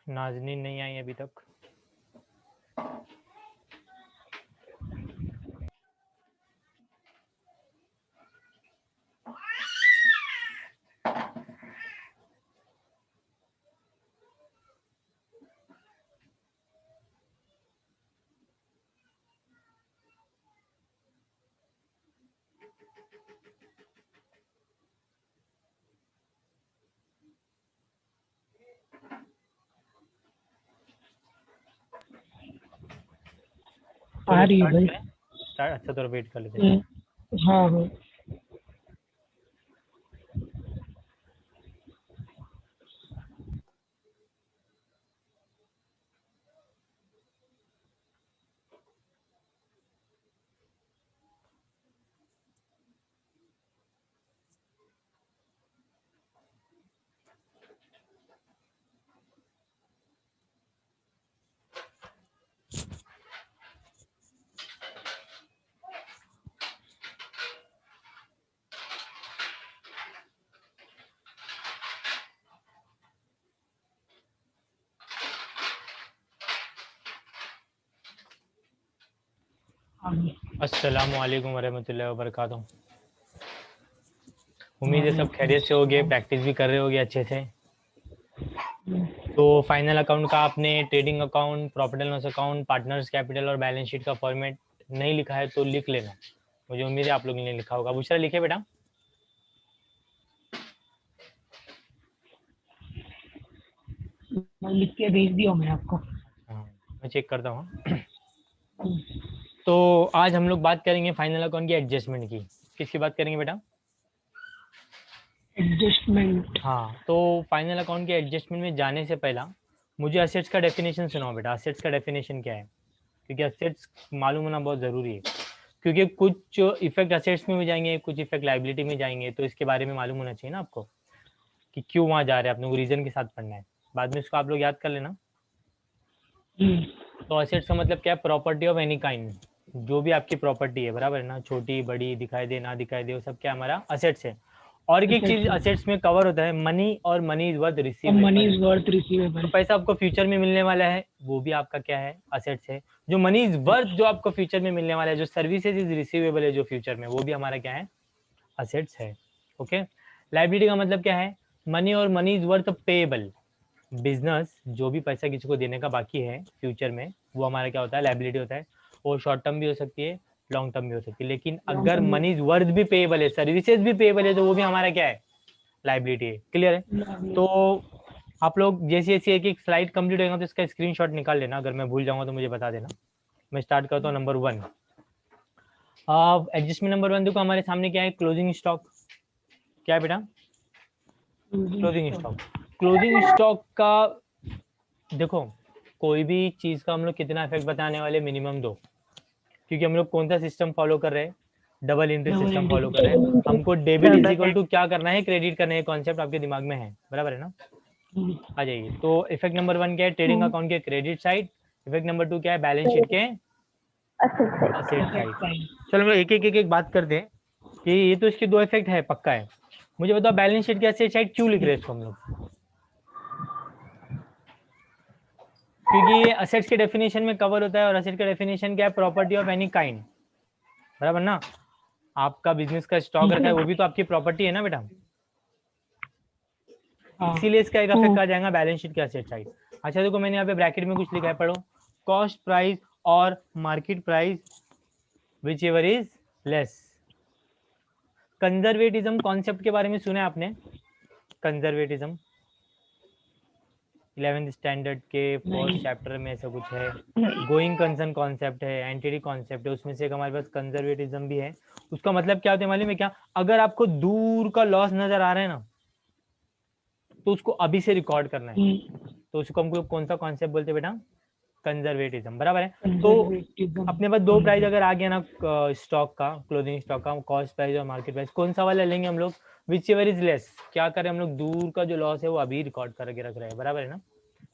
नाज़नीन नहीं आई अभी तक। आ रही है स्टार्ट भाई। करें? स्टार्ट, अच्छा थोड़ा वेट कर लेते हैं। हाँ हाँ। अस्सलामु अलैकुम वरहमतुल्लाहि वबरकातुहू। उम्मीद है सब खैरियत से होगे, प्रैक्टिस भी कर रहे होगे अच्छे से। तो फाइनल अकाउंट का आपने trading account, profit and loss account, partners capital और बैलेंस शीट का फॉर्मेट नहीं लिखा है तो लिख लेना। मुझे उम्मीद है आप लोगों ने लिखा होगा। बुशरा लिखे बेटा। मैं लिख के भेज दिया मैंने आपको। हाँ, मैं चेक करता हूँ। तो आज हम लोग बात करेंगे फाइनल अकाउंट की एडजस्टमेंट की। किसकी बात करेंगे बेटा? एडजस्टमेंट। हाँ, तो फाइनल अकाउंट के एडजस्टमेंट में जाने से पहला मुझे असेट्स का डेफिनेशन सुनाओ बेटा। असेट्स का डेफिनेशन क्या है? क्योंकि असेट्स मालूम होना बहुत ज़रूरी है, क्योंकि कुछ इफेक्ट असेट्स में भी जाएंगे, कुछ इफेक्ट लाइबिलिटी में जाएंगे, तो इसके बारे में मालूम होना चाहिए ना आपको कि क्यों वहाँ जा रहे हैं। अपने को रीजन के साथ पढ़ना है, बाद में इसको आप लोग याद कर लेना। तो असेट्स का मतलब क्या है? Property of any kind. जो भी आपकी प्रॉपर्टी है, बराबर है ना, छोटी बड़ी दिखाई दे ना दिखाई दे, वो सब क्या हमारा असेट्स है। और एक चीज असेट्स में कवर होता है, मनी और money is worth money receivable. Is worth तो रिसीवेबल। पैसा आपको फ्यूचर में मिलने वाला है, वो भी आपका क्या है? असेट्स है। जो मनी इज वर्थ, जो आपको फ्यूचर में मिलने वाला है, जो सर्विसेज इज रिसीवेबल है जो फ्यूचर में, वो भी हमारा क्या है? असेट्स है। ओके। लाइबिलिटी का मतलब क्या है? मनी और money is worth payable. Business जो भी पैसा किसी को देने का बाकी है फ्यूचर में, वो हमारा क्या होता है? लाइबिलिटी होता है। वो शॉर्ट टर्म भी हो सकती है, लॉन्ग टर्म भी हो सकती है। लेकिन अगर मनी इज वर्थ भी पेएबल है, सर्विसेज भी पेएबल है, तो वो भी हमारा क्या है? लाइबिलिटी है। क्लियर है? तो आप लोग जैसे जैसे एक एक स्लाइड कंप्लीट होगा तो इसका स्क्रीनशॉट निकाल लेना। अगर मैं भूल जाऊंगा तो मुझे बता देना। मैं स्टार्ट करता हूँ नंबर 1। एडजस्टमेंट नंबर 1 देखो हमारे सामने क्या है? Closing stock. क्या है बेटा? Closing stock. क्लोजिंग स्टॉक का देखो, कोई भी चीज का हम लोग कितना इफेक्ट बताने वाले? मिनिमम 2। क्योंकि हम लोग कौन सा सिस्टम फॉलो कर रहे हैं? डबल एंट्री सिस्टम फॉलो कर रहे हैं। हमको डेबिट इज इक्वल टू क्या करना है? क्रेडिट करना है। कॉन्सेप्ट आपके दिमाग में है, बराबर है ना? आ जाइए। तो इफेक्ट नंबर 1 क्या है? ट्रेडिंग अकाउंट के क्रेडिट साइड। इफेक्ट नंबर 2 क्या है? बैलेंस शीट के असेट साइड। चलो हम लोग एक एक एक एक बात करते हैं कि ये तो इसके 2 इफेक्ट है, पक्का है। मुझे बताओ बैलेंस शीट के असेट साइड क्यों लिख रहे हैं इसको हम लोग? क्योंकि ये असेट्स के डेफिनेशन में कवर होता है, और असेट का डेफिनेशन क्या है? प्रॉपर्टी ऑफ एनी काइंड, बराबर ना? आपका बिजनेस का स्टॉक रखा है, वो भी तो आपकी प्रॉपर्टी है ना बेटा? इसीलिए इसका एक इफेक्ट आ जाएगा बैलेंस शीट के असेट साइड। अच्छा देखो, मैंने यहाँ पे ब्रैकेट में कुछ लिखा है, पढ़ो। कॉस्ट प्राइस और market price which ever is less. Conservatism concept के बारे में सुना है आपने? कंजर्वेटिज्म 11th स्टैंडर्ड के फर्स्ट चैप्टर में ऐसा कुछ है। गोइंग कंसर्न कॉन्सेप्ट है, एंटिटी कॉन्सेप्ट है, उसमें से एक हमारे पास कंजर्वेटिज्म भी है। उसका मतलब क्या होता है मालूम है क्या? अगर आपको दूर का लॉस नजर आ रहा है ना, तो उसको अभी से रिकॉर्ड करना है। तो उसको हम लोग कौन सा कॉन्सेप्ट बोलते हैं बेटा? कंजर्वेटिज्म, बराबर है। तो अपने पास 2 प्राइस अगर आ गया ना स्टॉक का, क्लोजिंग स्टॉक का, कॉस्ट प्राइस और मार्केट प्राइस, कौन सा वाला लेंगे हम लोग? Which ever is less. क्या करें हम लोग? दूर का जो लॉस है वो अभी रिकॉर्ड करके रख रहे हैं, बराबर है ना?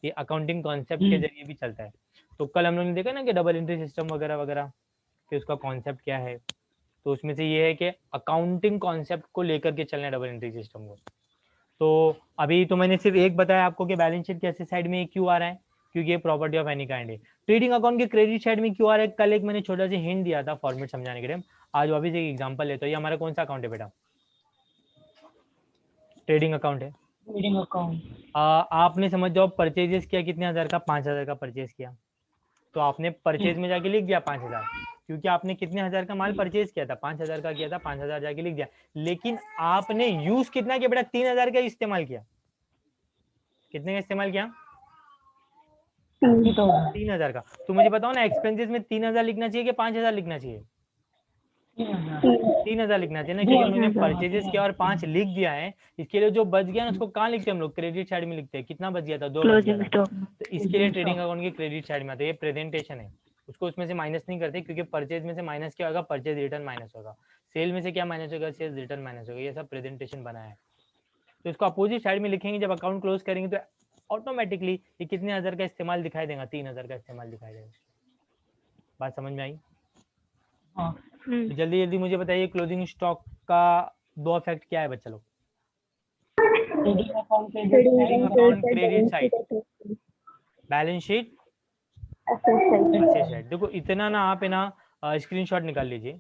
ये अकाउंटिंग कॉन्सेप्ट के जरिए भी चलता है। तो कल हम लोग ने देखा ना कि डबल एंट्री सिस्टम वगैरह वगैरह, कि उसका कॉन्सेप्ट क्या है। तो उसमें से ये है कि अकाउंटिंग कॉन्सेप्ट को लेकर के चलना है डबल एंट्री सिस्टम को। तो अभी तो मैंने सिर्फ एक बताया आपको कि बैलेंस शीट के एसेट साइड में क्यों आ रहा है, क्योंकि ये प्रॉपर्टी ऑफ एनी काइंड है। ट्रेडिंग अकाउंट के क्रेडिट साइड में क्यों आ रहा है, कल एक मैंने छोटा सा हिंट दिया था फॉर्मेट समझाने के लिए। आज वापिस एक एग्जांपल लेते हैं। ये हमारा कौन सा अकाउंट है बेटा? ट्रेडिंग अकाउंट है। Trading account. आपने समझ जाओ परचेजेस किया कितने हजार का, 5,000 का परचेज किया, तो आपने परचेज में जाके लिख दिया 5,000, क्योंकि आपने कितने हजार का माल परचेज किया था, 5,000 का किया था, 5,000 जाके लिख दिया। लेकिन आपने यूज कितना किया बेटा? 3,000 का इस्तेमाल किया। कितने का इस्तेमाल किया? 3,000 का। तो मुझे बताओ ना, एक्सपेंसेस में 3,000 लिखना चाहिए कि 5,000 लिखना चाहिए? 3,000 लिखना चाहिए ना, क्योंकि हमने परचेजेस किया और 5 लिख दिया है। इसके लिए जो बच गया ना उसको कहाँ लिखते हैं हम लोग? क्रेडिट साइड में लिखते हैं। कितना बच गया था? 2 बच गया था। तो इसके लिए ट्रेडिंग अकाउंट की क्रेडिट साइड में आता है। ये प्रेजेंटेशन है, उसको उसमें से माइनस नहीं करते, क्योंकि परचेज में से माइनस क्या होगा? परचेज रिटर्न माइनस होगा। सेल में से क्या माइनस होगा? सेल्स रिटर्न माइनस होगा। ये सब प्रेजेंटेशन बनाया है। तो इसको अपोजिट साइड में लिखेंगे जब अकाउंट क्लोज करेंगे, तो ऑटोमेटिकली ये कितने हजार का इस्तेमाल दिखाई देगा? 3,000 का इस्तेमाल दिखाई देगा। बात समझ में आई? तो जल्दी जल्दी मुझे बताइए, क्लोजिंग स्टॉक का 2 इफेक्ट क्या है बच्चा लोग? Trading account credit side, balance sheet asset side. देखो इतना ना आप है ना स्क्रीनशॉट निकाल लीजिए,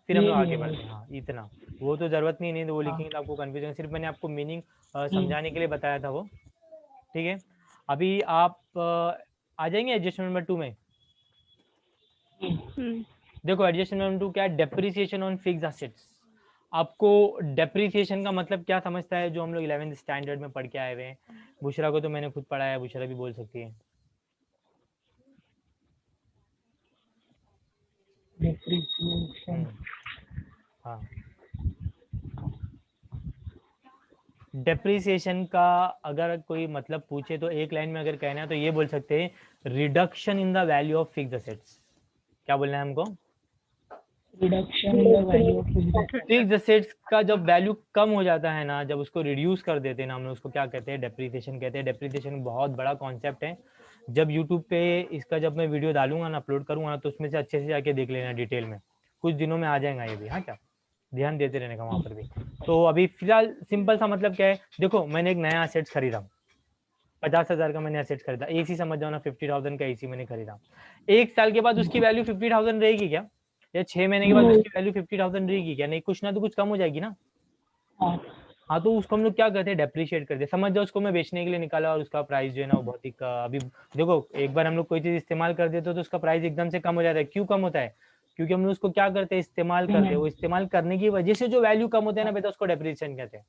फिर हम लोग आगे बढ़ते हैं। हाँ इतना, वो तो जरूरत नहीं तो वो लिखेंगे तो आपको कंफ्यूजन। सिर्फ मैंने आपको मीनिंग समझाने के लिए बताया था वो, ठीक है। अभी आप आ जाएंगे एडजस्टमेंट नंबर 2 में। देखो एडजस्टमेंट नंबर 2 क्या है? Depreciation on fixed assets. आपको डेप्रिसिएशन का मतलब क्या समझता है, जो हम लोग 11th स्टैंडर्ड में पढ़ के आए हुए हैं? बुशरा को तो मैंने खुद पढ़ाया है, बुशरा भी बोल सकती है। हाँ, डेप्रिसिएशन का अगर कोई मतलब पूछे तो एक लाइन में अगर कहना है तो ये बोल सकते हैं, reduction in the value of fixed assets. क्या बोलना है हमको? Reduction in the value of fixed assets का जब वैल्यू कम हो जाता है ना, जब उसको रिड्यूस कर देते हैं ना हम लोग, उसको क्या कहते हैं? डेप्रिसिएशन कहते हैं। डेप्रिसिएशन बहुत बड़ा कॉन्सेप्ट है। जब यूट्यूब पे इसका जब मैं वीडियो डालूंगा ना, अपलोड करूंगा ना, तो उसमें से अच्छे से जाके देख लेना डिटेल में, कुछ दिनों में आ जाएगा ये भी। हाँ क्या, ध्यान देते रहने का वहां पर भी। तो अभी फिलहाल सिंपल सा मतलब क्या है, देखो मैंने एक नया एसेट खरीदा, 50,000 का मैंने एसेट खरीदा। एसी समझ जाओ ना, 50,000 का एसी मैंने खरीदा। 1 साल के बाद उसकी वैल्यू 50,000 रहेगी क्या? या 6 महीने के बाद उसकी वैल्यू 50,000 रहेगी क्या? नहीं, कुछ ना तो कुछ कम हो जाएगी ना। हाँ, तो उसको हम लोग क्या करते हैं? डेप्रिशिएट करते हैं। समझ जाओ उसको मैं बेचने के लिए निकाला और उसका प्राइस जो है ना वो बहुत ही अभी देखो, एक बार हम लोग कोई चीज इस्तेमाल कर देते तो उसका प्राइस एकदम से कम हो जाता है। क्यों कम होता है? क्योंकि हम लोग उसको क्या करते हैं? इस्तेमाल करते हैं। वो इस्तेमाल करने की वजह से जो वैल्यू कम होता है ना बेटा, उसको डेप्रिसिएशन कहते हैं।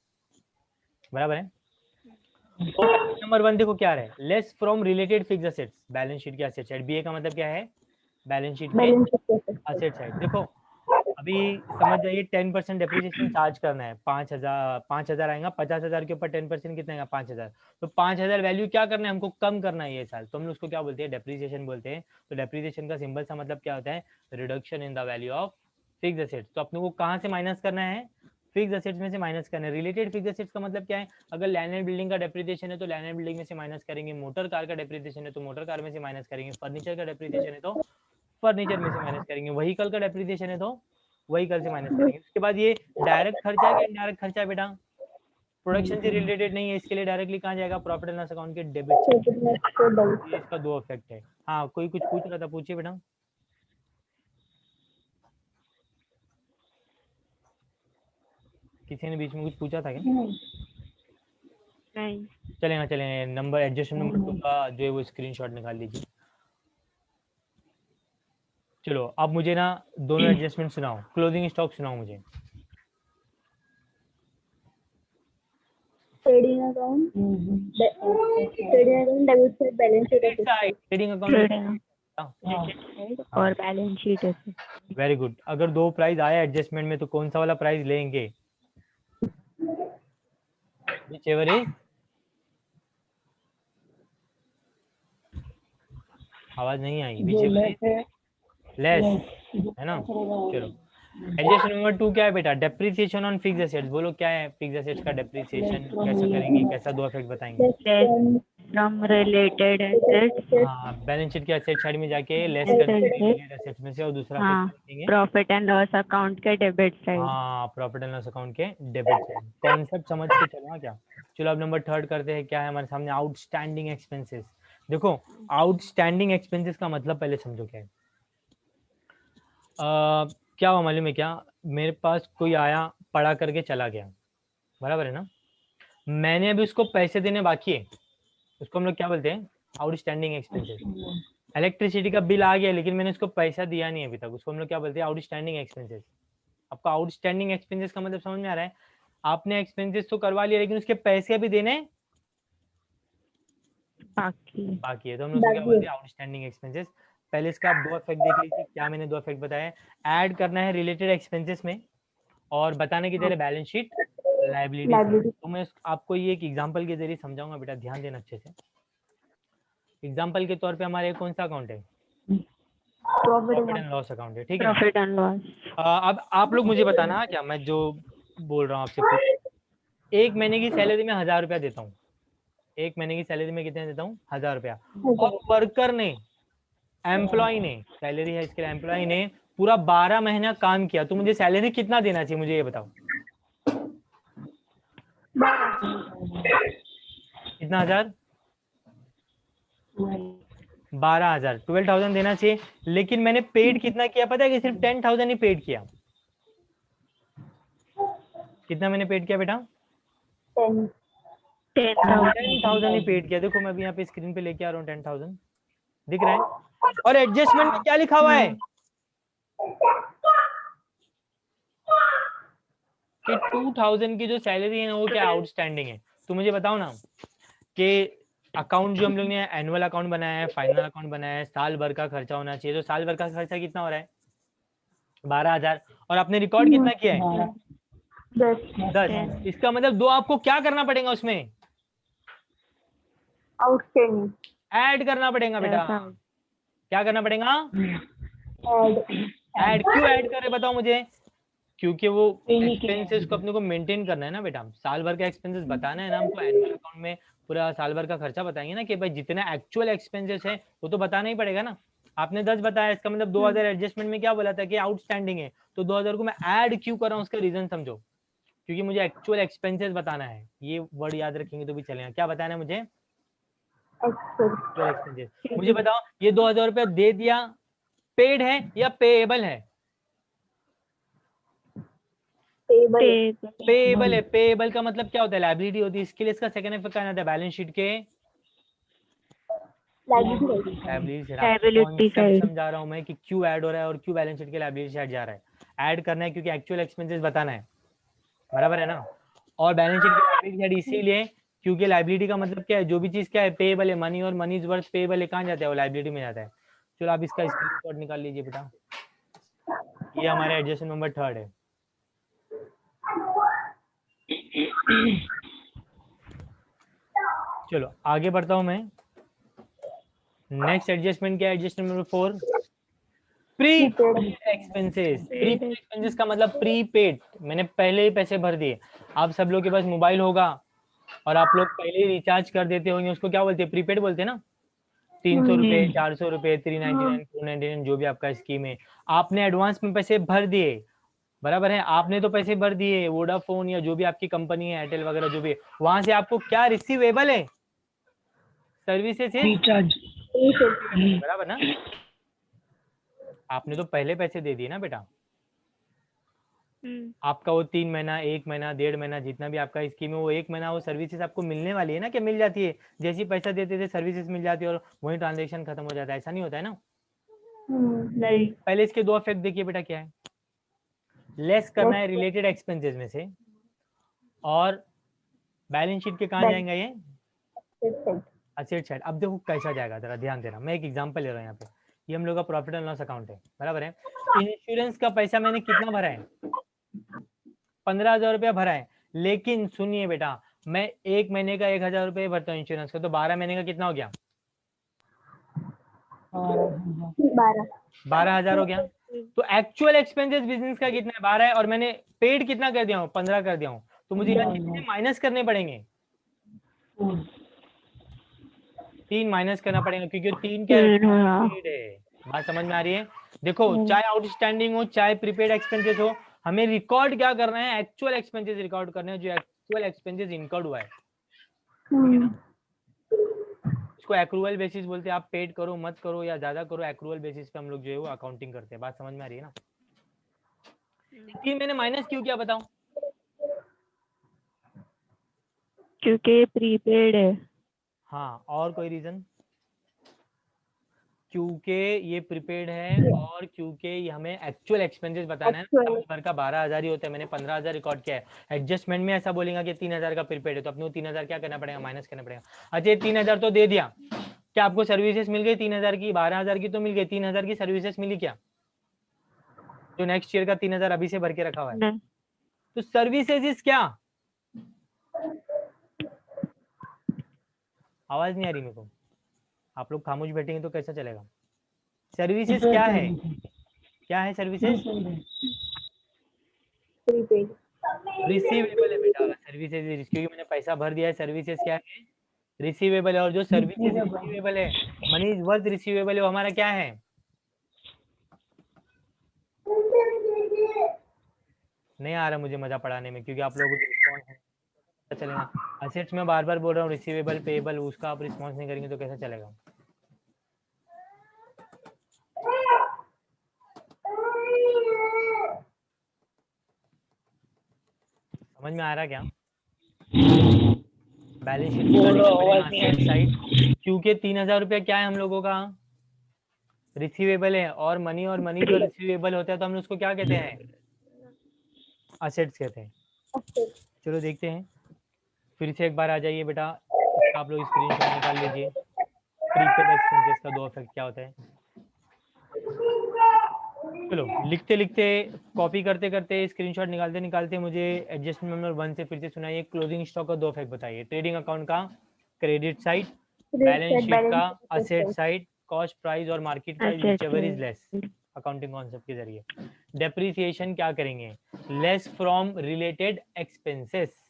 बराबर है? तो नंबर 1 देखो क्या है, less from related fixed assets, balance sheet के असेट साइड। बीए का मतलब क्या है? बैलेंस शीट के असेट साइड। देखो अभी समझ जाइए, 10% डेप्रिसिएशन चार्ज करना है। 5,000 आएगा, 50,000 के ऊपर 10% कितना आएगा? 5,000। तो 5,000 वैल्यू क्या करना है हमको? कम करना है ये साल, तो हम लोग उसको क्या बोलते हैं? डेप्रिसिएशन बोलते हैं। तो डेप्रिसिएशन का सिंपल सा मतलब क्या होता है? Reduction in the value of fixed assets. तो अपने को कहाँ से माइनस करना है? फिक्स्ड असेट्स में से माइनस करना है। रिलेटेड फिक्स्ड असेट्स का मतलब क्या है? अगर लैंड एंड बिल्डिंग का डेप्रिसिएशन है तो लैंड एंड बिल्डिंग में से माइनस करेंगे। मोटर कार का डेप्रिसिएशन है तो मोटर कार में से माइनस करेंगे। फर्नीचर का डेप्रिसिएशन है तो फर्नीचर में से माइनस करेंगे। व्हीकल का डेप्रिसिएशन है तो व्हीकल से माइनस करेंगे। उसके बाद ये डायरेक्ट खर्चा है कि इनडायरेक्ट खर्चा है बेटा? प्रोडक्शन से रिलेटेड नहीं है, इसके लिए डायरेक्टली कहाँ जाएगा? प्रॉफिट एंड लॉस अकाउंट के डेबिट। ये इसका 2 इफेक्ट है। हाँ, कोई कुछ पूछ रहा था, पूछिए बेटा। किसी ने बीच में कुछ पूछा था क्या? नहीं। चलेगा नंबर एडजस्टमेंट नंबर 2 का जो है वो स्क्रीनशॉट निकाल लीजिए। चलो अब मुझे ना दोनों एडजस्टमेंट सुनाओ। क्लोजिंग स्टॉक सुनाओ मुझे। Trading account debit side balance sheet asset trading account और बैलेंस शीट है। Very good. अगर 2 प्राइस आया एडजस्टमेंट में तो कौन सा वाला प्राइस लेंगे? व्हिचएवर इज, आवाज नहीं आई। व्हिचएवर इज लेस, है ना? चलो एडजस्टमेंट नंबर 2 क्या है बेटा? Depreciation on fixed assets. बोलो क्या है फिक्स्ड असेट्स का डेप्रिसिएशन? कैसा करेंगे? कैसा 2 इफेक्ट बताएंगे? from related assets, हाँ, बैलेंस शीट के एसेट साइड में जाके लेस Asset करके से। एसेट्स में से, और दूसरा हाँ, फिर लिखेंगे प्रॉफिट एंड लॉस अकाउंट के डेबिट साइड। हाँ, प्रॉफिट एंड लॉस अकाउंट के डेबिट साइड। कॉन्सेप्ट समझ के चलो हाँ क्या। चलो अब नंबर 3 करते हैं। क्या है हमारे सामने? Outstanding expenses. देखो, आउटस्टैंडिंग एक्सपेंसेस का मतलब पहले समझो क्या है। क्या हुआ मालूम है क्या? मेरे पास कोई आया, पढ़ा करके चला गया, बराबर है ना? मैंने अभी उसको पैसे देने बाकी है, उसको हम लोग क्या बोलते हैं? Outstanding expenses. इलेक्ट्रिसिटी का बिल आ गया लेकिन मैंने उसको पैसा दिया नहीं अभी तक, उसको हम लोग क्या बोलते हैं? Outstanding expenses. आपको आउटस्टैंडिंग एक्सपेंसेस का मतलब समझ में आ रहा है? आपने एक्सपेंसेस तो करवा लिया लेकिन उसके पैसे अभी देने बाकी है, तो हम लोग उसको क्या बोलते हैं? Outstanding expenses. पहले इसका आप 2 इफेक्ट देख लीजिए। क्या मैंने 2 इफेक्ट बताया? ऐड करना है रिलेटेड एक्सपेंसेस में, और बताने की देर है बैलेंस शीट लायबिलिटी। तो मैं आपको ये एक एग्जांपल के जरिए समझाऊंगा, बेटा ध्यान देना अच्छे से। एग्जांपल के तौर पे हमारे कौन सा अकाउंट है? प्रॉफिट एंड लॉस अकाउंट है, ठीक है ना? Profit and loss. अब आप लोग मुझे बताना क्या मैं जो बोल रहा हूँ आपसे एक महीने की सैलरी में 1000 रुपया देता हूँ। एक महीने की सैलरी में कितने देता हूँ? 1000 रुपया। और वर्कर ने, एम्प्लॉय ने, सैलरी है इसके लिए, एम्प्लॉय ने पूरा 12 महीना काम किया, तो मुझे सैलरी कितना देना चाहिए? मुझे ये बताओ कितना? 1000? 12,000, 12,000 देना चाहिए। लेकिन मैंने पेड कितना किया पता है? कि सिर्फ 10,000 ही पेड किया। कितना मैंने पेड किया बेटा? 10,000 ही पेड किया। देखो मैं अभी यहाँ पे स्क्रीन पे लेके आ रहा हूँ 10,000, दिख रहा है? और एडजस्टमेंट में क्या लिखा हुआ है? कि 2,000 की जो सैलरी है ना वो क्या आउटस्टैंडिंग है। तो मुझे बताओ ना कि अकाउंट जो हम लोग ने एनुअल अकाउंट बनाया है, फाइनल अकाउंट बनाया है, साल भर का खर्चा होना चाहिए। तो साल भर का खर्चा कितना हो रहा है? 12,000। और आपने रिकॉर्ड कितना किया है? 10। इसका मतलब 2 आपको क्या करना पड़ेगा उसमें? आउटस्टैंडिंग ऐड करना पड़ेगा बेटा। क्या करना पड़ेगा? ऐड। क्यों ऐड कर रहे बताओ मुझे? क्योंकि वो एक्सपेंसेस को अपने को मेंटेन करना है ना बेटा। साल भर का एक्सपेंसेस बताना है ना हमको। एनुअल अकाउंट में पूरा साल भर का खर्चा बताएंगे ना कि भाई जितना एक्चुअल एक्सपेंसेस है वो तो बताना ही पड़ेगा ना। आपने 10 बताया, इसका मतलब 2000 एडजस्टमेंट में क्या बोला था? कि आउटस्टैंडिंग है। तो 2000 को मैं ऐड क्यों कर रहा हूँ उसका रीजन समझो। क्योंकि मुझे एक्चुअल एक्सपेंसेस बताना है। ये वर्ड याद रखेंगे तो भी चलेगा। क्या बताना है मुझे? Actual expenses. मुझे बताओ ये 2000 रुपया दे दिया, पेड है या पेएबल है? पेएबल है। पेएबल का मतलब क्या होता है? लायबिलिटी होती है। इसके लिए इसका सेकंड इफेक्ट क्या आता है? बैलेंस शीट के लायबिलिटी साइड। समझा रहा हूं मैं कि क्यों ऐड हो रहा है और क्यों बैलेंस शीट के लायबिलिटी साइड जा रहा है। ऐड करना है क्योंकि एक्चुअल एक्सपेंसेस बताना है, बराबर है ना? और बैलेंस शीट की लायबिलिटी साइड इसीलिए क्योंकि लायबिलिटी का मतलब क्या है? जो भी चीज क्या है पेएबल है, मनी, और मनी इज वर्थ पेएबल है, कहां जाता है? वो लायबिलिटी में जाता है। चलो आप इसका स्क्रीनशॉट निकाल लीजिए बेटा। ये हमारा एडजस्टमेंट नंबर 3 है। चलो आगे बढ़ता हूं मैं। नेक्स्ट एडजस्टमेंट क्या है? Adjustment number 4, prepaid expenses. Prepaid expenses का मतलब प्रीपेड, मैंने पहले ही पैसे भर दिए। आप सब लोग के पास मोबाइल होगा और आप लोग पहले ही रिचार्ज कर देते होंगे, उसको क्या बोलते हैं? प्रीपेड बोलते हैं ना। 300 रुपए, 400 रुपए, 399, 499, जो भी आपका स्कीम है, आपने एडवांस में पैसे भर दिए, बराबर है? आपने तो पैसे भर दिए। वोडाफोन या जो भी आपकी कंपनी है, एयरटेल वगैरह जो भी, वहां से आपको क्या रिसीवेबल है? सर्विसेज रिचार्ज, बराबर ना? आपने तो पहले पैसे दे दिए ना बेटा। आपका वो 3 महीना, 1 महीना, 1.5 महीना, जितना भी आपका स्कीम है, वो 1 महीना वो सर्विसेज आपको मिलने वाली है ना। कि मिल जाती है? जैसे ही पैसा देते थे सर्विसेज मिल जाती है और वही ट्रांजेक्शन खत्म हो जाता है। ऐसा नहीं होता है ना? नहीं। पहले इसके 2 इफेक्ट देखिए बेटा क्या है। लेस करना है रिलेटेड एक्सपेंसेस में से, और बैलेंस शीट के कहाँ जाएंगे? ये एसेट साइड। अब देखो कैसा जाएगा, जरा ध्यान देना। मैं एक एग्जांपल ले रहा हूँ यहाँ पे। ये हम लोग का प्रॉफिट एंड लॉस अकाउंट है, बराबर है? इंश्योरेंस का पैसा मैंने कितना भरा है? 15,000 रुपया भरा है। लेकिन सुनिए बेटा, मैं 1 महीने का 1,000 रुपये भरता हूँ इंश्योरेंस का, तो 12 महीने का कितना हो गया? 12,000 हो गया। तो एक्चुअल एक्सपेंसेस बिजनेस का कितना है? 12 है। और मैंने पेड कितना कर दिया हूँ? 15 कर दिया हूँ। तो मुझे यहाँ कितने माइनस करने पड़ेंगे? 3 माइनस करना पड़ेगा क्योंकि 3 क्या है, हाँ। प्रीपेड है। बात समझ में आ रही है? देखो चाहे आउटस्टैंडिंग हो चाहे प्रीपेड एक्सपेंसेस हो, हमें रिकॉर्ड क्या करना है, एक्चुअल एक्सपेंसेस रिकॉर्ड करने हैं जो एक्चुअल एक्सपेंसेस इनकर्ड हुआ है, ठीक है ना? इसको एक्रूअल बेसिस बोलते हैं। आप पेड करो मत करो या ज्यादा करो, एक्रूअल बेसिस पे हम लोग जो है वो अकाउंटिंग करते हैं। बात समझ में आ रही है ना? 3 मैंने माइनस क्यों किया बताओ? क्योंकि प्रीपेड है। हाँ, और कोई रीजन? क्योंकि ये प्रीपेड है और क्योंकि ये हमें एक्चुअल एक्सपेंसेस बताना है ना। साल भर का 12,000 ही होता है, मैंने 15,000 रिकॉर्ड किया है। एडजस्टमेंट में ऐसा बोलेगा कि 3,000 का प्रीपेड है तो अपने 3,000 क्या करना पड़ेगा, माइनस करना पड़ेगा। अच्छा 3,000 तो दे दिया, क्या आपको सर्विसेज मिल गई 3,000 की? 12,000 की तो मिल गई, 3,000 की सर्विसेज मिली क्या? जो नेक्स्ट ईयर का 3,000 अभी से भर के रखा हुआ है, नहीं, तो सर्विसेज इज क्या? आवाज नहीं आ रही मेरे को, आप लोग खामोश बैठेंगे तो कैसा चलेगा? सर्विसेज क्या है? क्या है सर्विसेज? Prepaid. रिसीवेबल है बेटा, सर्विसेज क्योंकि मैंने पैसा भर दिया है। सर्विसेज क्या है? रिसीवेबल है। और जो सर्विसेज रिसीवेबल है, मनी इज वर्थ रिसीवेबल है, वो हमारा क्या है? नहीं आ रहा मुझे मजा पढ़ाने में क्योंकि आप लोगों को रिस्पॉन्स नहीं पता चलेगा। असेट्स में बार बार बोल रहा हूँ, रिसीवेबल पेएबल, उसका आप रिस्पॉन्स नहीं करेंगे तो कैसा चलेगा? समझ में आ रहा क्या? बैलेंस शीट निकालने पड़ेगा असेट साइड, क्योंकि 3,000 रुपया क्या है हम लोगों का? रिसीवेबल है। और मनी जो रिसीवेबल होता है तो हम उसको क्या कहते हैं? असेट्स कहते हैं। चलो देखते हैं, फिर से एक बार आ जाइए बेटा, इसका आप लोग स्क्रीनशॉट निकाल लीजिए। प्रीपेड एक्सपेंसेस का 2 इफेक्ट क्या होता है? चलो लिखते लिखते, कॉपी करते करते, स्क्रीनशॉट निकालते निकालते मुझे एडजस्टमेंट नंबर 1 से फिर से सुनाइए। क्लोजिंग स्टॉक का 2 इफेक्ट बताइए। ट्रेडिंग अकाउंट का क्रेडिट साइड, बैलेंस शीट का असेट साइड, कॉस्ट प्राइस और market price whichever is less, accounting concept के जरिए। डेप्रिसिएशन क्या करेंगे? Less from related expenses.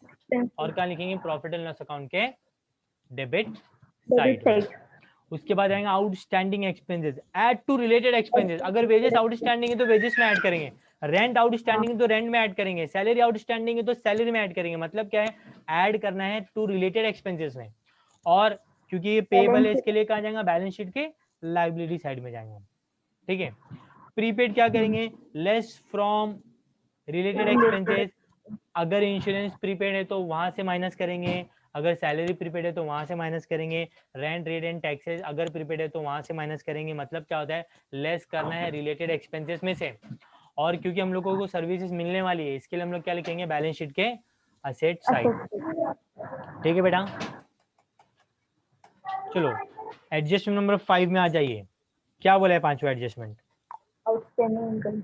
और क्या लिखेंगे? प्रॉफिट एंड लॉस अकाउंट के डेबिट साइड। उसके बाद आएंगे outstanding expenses, add to related expenses. अगर वेजेस आउटस्टैंडिंग है तो वेजेस में ऐड करेंगे, रेंट आउटस्टैंडिंग है तो रेंट में ऐड करेंगे, सैलरी आउटस्टैंडिंग है तो सैलरी में ऐड करेंगे। मतलब क्या है? ऐड करना है टू रिलेटेड एक्सपेंसेस में। और क्योंकि ये पेएबल है इसके लिए कहा जाएगा बैलेंस शीट के लायबिलिटी साइड में जाएंगे, ठीक है। प्रीपेड क्या करेंगे? Less from related expenses. अगर इंश्योरेंस प्रीपेड है तो वहां से माइनस करेंगे, अगर सैलरी प्रीपेड है तो वहां से माइनस करेंगे, रेंट रेट एंड टैक्सेस अगर प्रीपेड है तो वहां से माइनस करेंगे। मतलब क्या होता है? लेस करना है रिलेटेड एक्सपेंसेस में से। और क्योंकि हम लोगों को सर्विसेज मिलने वाली है इसके लिए हम लोग क्या लिखेंगे? बैलेंस शीट के असेट साइड, ठीक है बेटा। चलो एडजस्टमेंट नंबर 5 में आ जाइए। क्या बोला है पांचवा एडजस्टमेंट? Outstanding income.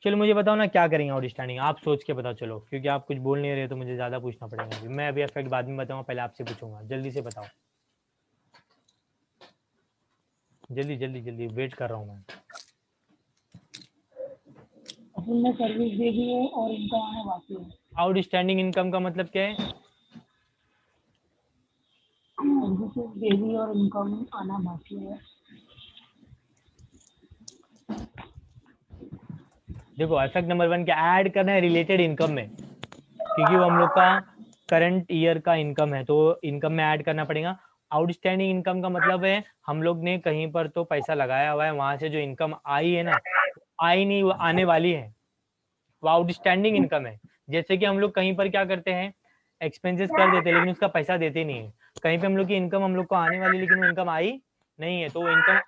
चलो मुझे बताओ ना क्या करेंगे आउटस्टैंडिंग, आप सोच के बताओ। चलो क्योंकि आप कुछ बोल नहीं रहे तो मुझे ज्यादा पूछना पड़ेगा। अभी मैं अभी इफेक्ट बाद में बताऊंगा, पहले आपसे पूछूंगा। जल्दी से बताओ, जल्दी जल्दी जल्दी, वेट कर रहा हूँ मैं। अपन ने सर्विस दे दी है और इनका आना बाकी है। आउटस्टैंडिंग इनकम का मतलब क्या है? सर्विसेज दे दी और इनकम आना बाकी है। देखो इफेक्ट नंबर 1 क्या ऐड करना है? रिलेटेड इनकम में, क्योंकि वो हम लोग का करंट ईयर का इनकम है तो इनकम में ऐड करना पड़ेगा। आउटस्टैंडिंग इनकम का मतलब है हम लोग ने कहीं पर तो पैसा लगाया हुआ है, वहां से जो इनकम आई है ना, आई नहीं, वो आने वाली है, वो आउटस्टैंडिंग इनकम है। जैसे कि हम लोग कहीं पर क्या करते हैं? एक्सपेंसेस कर देते हैं लेकिन उसका पैसा देते नहीं है। कहीं पे हम लोग की इनकम हम लोग को आने वाली लेकिन वो इनकम आई नहीं है, तो वो इनकम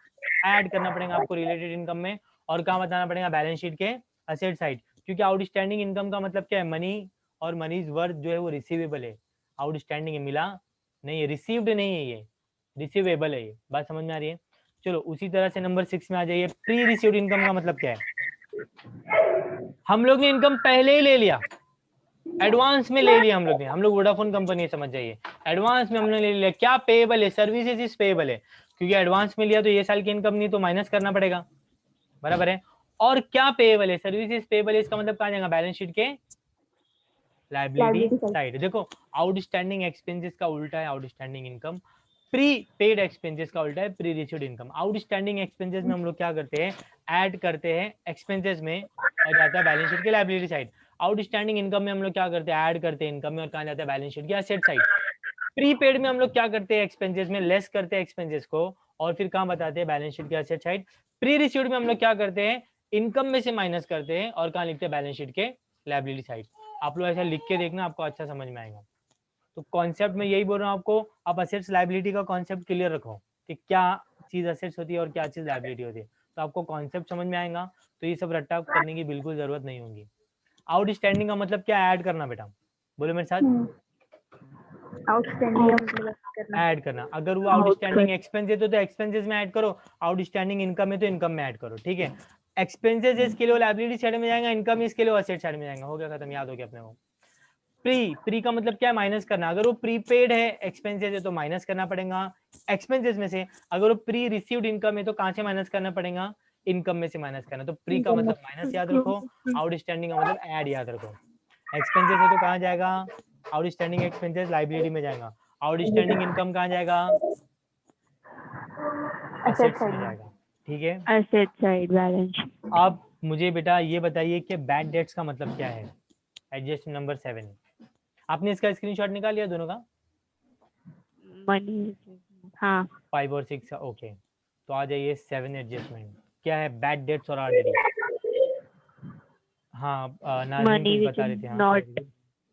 ऐड करना पड़ेगा आपको रिलेटेड इनकम में। और कहाँ बताना पड़ेगा? बैलेंस शीट के असेट साइड। क्योंकि आउटस्टैंडिंग इनकम का मतलब क्या है? मनी, और मनीज वर्थ जो है वो रिसीवेबल है। आउटस्टैंडिंग है, मिला नहीं है, रिसीव्ड नहीं है, ये रिसीवेबल है। ये बात समझ में आ रही है? चलो उसी तरह से नंबर 6 में आ जाइए। प्री रिसीव्ड इनकम का मतलब क्या है? हम लोग ने इनकम पहले ही ले लिया, एडवांस में ले लिया हम लोग वोडाफोन कंपनी समझ जाइए, एडवांस में हमने ले लिया। क्या पेएबल है? सर्विसेज इज पेएबल है, क्योंकि एडवांस में लिया तो ये साल की इनकम नहीं तो माइनस करना पड़ेगा, बराबर है। और क्या पेएबल है? सर्विसेज पेएबल है, इसका मतलब कहाँ जाएगा? बैलेंस शीट के लायबिलिटी साइड। देखो आउटस्टैंडिंग एक्सपेंसेस का उल्टा है outstanding income. Pre paid expenses का उल्टा है pre received income. Outstanding expenses में हम लोग क्या करते हैं, ऐड करते हैं एक्सपेंसेस में और जाता है बैलेंस शीट के लायबिलिटी साइड। आउटस्टैंडिंग इनकम में हम लोग क्या करते हैं, ऐड करते हैं इनकम में और कहाँ जाता है, बैलेंस शीट के एसेट साइड। प्रीपेड में हम लोग क्या करते हैं, एक्सपेंसेस में लेस करते हैं एक्सपेंसेस को और फिर कहाँ बताते हैं, बैलेंस शीट के एसेट साइड। प्री रिसीव्ड में हम लोग क्या करते हैं, इनकम में से माइनस करते हैं और कहाँ लिखते हैं, बैलेंस शीट के लायबिलिटी साइड। आप लोग ऐसा लिख के देखना, आपको अच्छा समझ में आएगा। तो कॉन्सेप्ट में यही बोल रहा हूँ आपको, आप असेट्स लायबिलिटी का कॉन्सेप्ट क्लियर रखो कि क्या चीज असेट्स होती है और क्या चीज लायबिलिटी होती है, तो आपको कॉन्सेप्ट समझ में आएगा। तो ये सब रट्टा करने की बिल्कुल जरूरत नहीं होगी। आउटस्टैंडिंग का मतलब क्या, ऐड करना बेटा, बोलो मेरे साथ, आउटस्टैंडिंग का मतलब करना। ऐड करना। अगर वो आउटस्टैंडिंग एक्सपेंस है तो एक्सपेंसेस में ऐड करो, आउटस्टैंडिंग इनकम है तो इनकम में ऐड करो, ठीक है। एक्सपेंसेस इसके लिए लायबिलिटी साइड में जाएगा, इनकम इसके लिए असेट साइड में जाएगा। हो गया खत्म, याद हो गया अपने को। प्री का मतलब क्या है, माइनस करना। अगर वो प्रीपेड है एक्सपेंसेस है तो माइनस करना पड़ेगा एक्सपेंसेस में से। अगर वो प्री रिसीव्ड इनकम है तो कहाँ से माइनस करना पड़ेगा, इनकम में से माइनस करना। तो प्री का मतलब माइनस याद रखो, आउटस्टैंडिंग का मतलब ऐड याद रखो। एक्सपेंसेस है तो कहाँ जाएगा, आउटस्टैंडिंग एक्सपेंसेस लायबिलिटी में जाएगा। आउटस्टैंडिंग इनकम कहाँ जाएगा, असेट्स में जाएगा, ठीक है। Asset side balance. अब मुझे बेटा ये बताइए कि बैड डेट्स का मतलब क्या है। एडजस्ट नंबर 7, आपने इसका स्क्रीनशॉट निकाल लिया दोनों का, मनी, हाँ 5 और 6 का, ओके। तो आ जाइए 7 एडजस्टमेंट। क्या है, बैड डेट्स और आरडीडी। हाँ नाज़रीन मनी कुछ विच बता इज रहे थे, हाँ नॉट